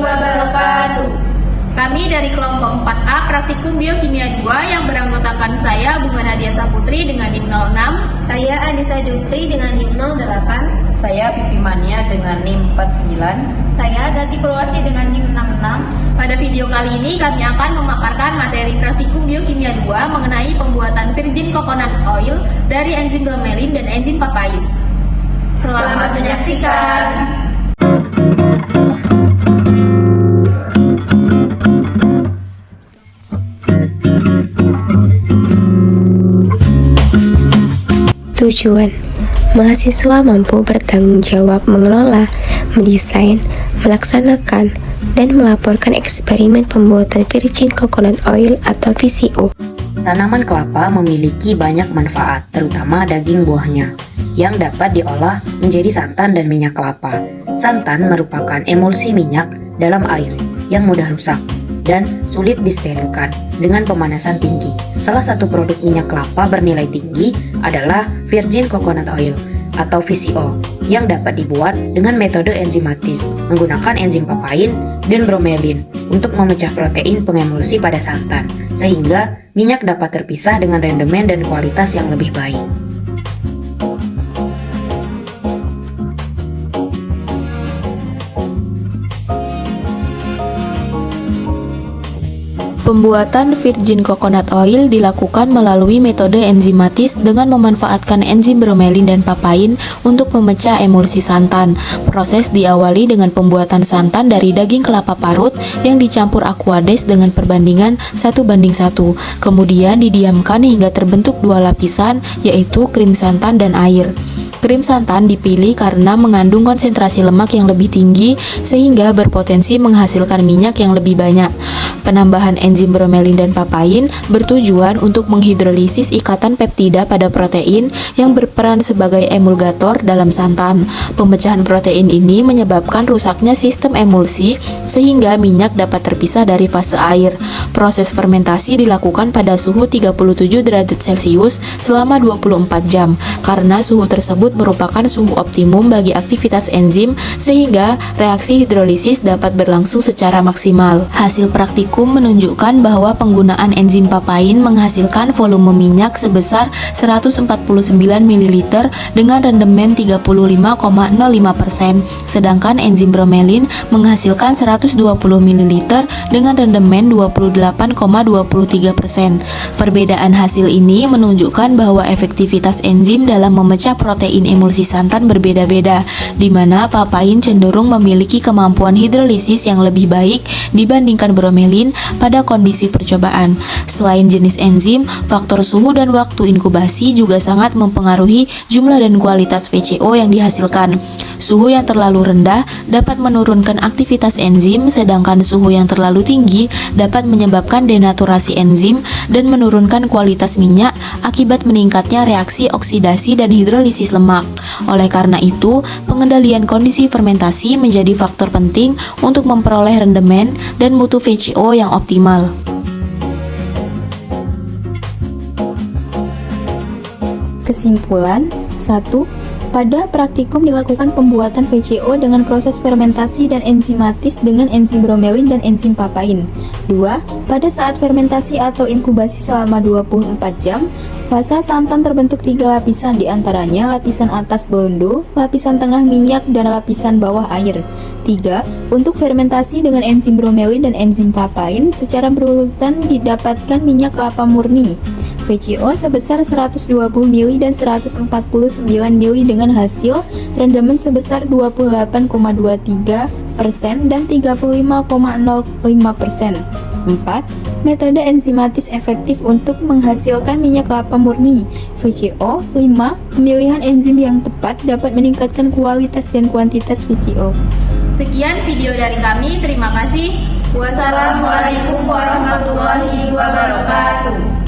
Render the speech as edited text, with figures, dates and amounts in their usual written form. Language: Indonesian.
wabarakatuh. Kami dari kelompok 4A Praktikum Biokimia 2 yang beranggotakan saya Bunga Nadia Saputri dengan NIM 06, saya Anissa Jupri dengan NIM 08, saya Pipi Mania dengan NIM 49, saya Gati Purwasi dengan NIM 66. Pada video kali ini kami akan memaparkan materi Praktikum Biokimia 2 mengenai pembuatan virgin coconut oil dari enzim bromelin dan enzim papain. Selamat menyaksikan. Tujuan: mahasiswa mampu bertanggung jawab mengelola, mendesain, melaksanakan, dan melaporkan eksperimen pembuatan virgin coconut oil atau VCO. Tanaman kelapa memiliki banyak manfaat, terutama daging buahnya, yang dapat diolah menjadi santan dan minyak kelapa. Santan merupakan emulsi minyak dalam air yang mudah rusak dan sulit disterilkan dengan pemanasan tinggi. Salah satu produk minyak kelapa bernilai tinggi adalah virgin coconut oil atau VCO yang dapat dibuat dengan metode enzimatis menggunakan enzim papain dan bromelin untuk memecah protein pengemulsi pada santan sehingga minyak dapat terpisah dengan rendemen dan kualitas yang lebih baik. Pembuatan virgin coconut oil dilakukan melalui metode enzimatis dengan memanfaatkan enzim bromelin dan papain untuk memecah emulsi santan. Proses diawali dengan pembuatan santan dari daging kelapa parut yang dicampur aquades dengan perbandingan 1:1. Kemudian didiamkan hingga terbentuk dua lapisan, yaitu krim santan dan air. Krim santan dipilih karena mengandung konsentrasi lemak yang lebih tinggi sehingga berpotensi menghasilkan minyak yang lebih banyak. Penambahan enzim bromelin dan papain bertujuan untuk menghidrolisis ikatan peptida pada protein yang berperan sebagai emulgator dalam santan. Pemecahan protein ini menyebabkan rusaknya sistem emulsi sehingga minyak dapat terpisah dari fase air. Proses fermentasi dilakukan pada suhu 37 derajat Celcius selama 24 jam karena suhu tersebut merupakan suhu optimum bagi aktivitas enzim sehingga reaksi hidrolisis dapat berlangsung secara maksimal. Hasil praktikum menunjukkan bahwa penggunaan enzim papain menghasilkan volume minyak sebesar 149 ml dengan rendemen 35,05%, sedangkan enzim bromelin menghasilkan 120 ml dengan rendemen 28,23%. Perbedaan hasil ini menunjukkan bahwa efektivitas enzim dalam memecah protein emulsi santan berbeda-beda, di mana papain cenderung memiliki kemampuan hidrolisis yang lebih baik dibandingkan bromelin pada kondisi percobaan. Selain jenis enzim, faktor suhu dan waktu inkubasi juga sangat mempengaruhi jumlah dan kualitas VCO yang dihasilkan. Suhu yang terlalu rendah dapat menurunkan aktivitas enzim, sedangkan suhu yang terlalu tinggi dapat menyebabkan denaturasi enzim dan menurunkan kualitas minyak akibat meningkatnya reaksi oksidasi dan hidrolisis lemak. Oleh karena itu, pengendalian kondisi fermentasi menjadi faktor penting untuk memperoleh rendemen dan mutu VCO yang optimal. Kesimpulan 1. Pada praktikum dilakukan pembuatan VCO dengan proses fermentasi dan enzimatis dengan enzim bromelin dan enzim papain. 2. Pada saat fermentasi atau inkubasi selama 24 jam, fasa santan terbentuk 3 lapisan, diantaranya lapisan atas bondo, lapisan tengah minyak, dan lapisan bawah air. 3. Untuk fermentasi dengan enzim bromelin dan enzim papain, secara berurutan didapatkan minyak kelapa murni. VCO sebesar 120 ml dan 149 ml dengan hasil rendemen sebesar 28,23% dan 35,05%. 4. Metode enzimatis efektif untuk menghasilkan minyak kelapa murni. VCO 5. Pemilihan enzim yang tepat dapat meningkatkan kualitas dan kuantitas VCO. Sekian video dari kami, terima kasih. Wassalamualaikum warahmatullahi wabarakatuh.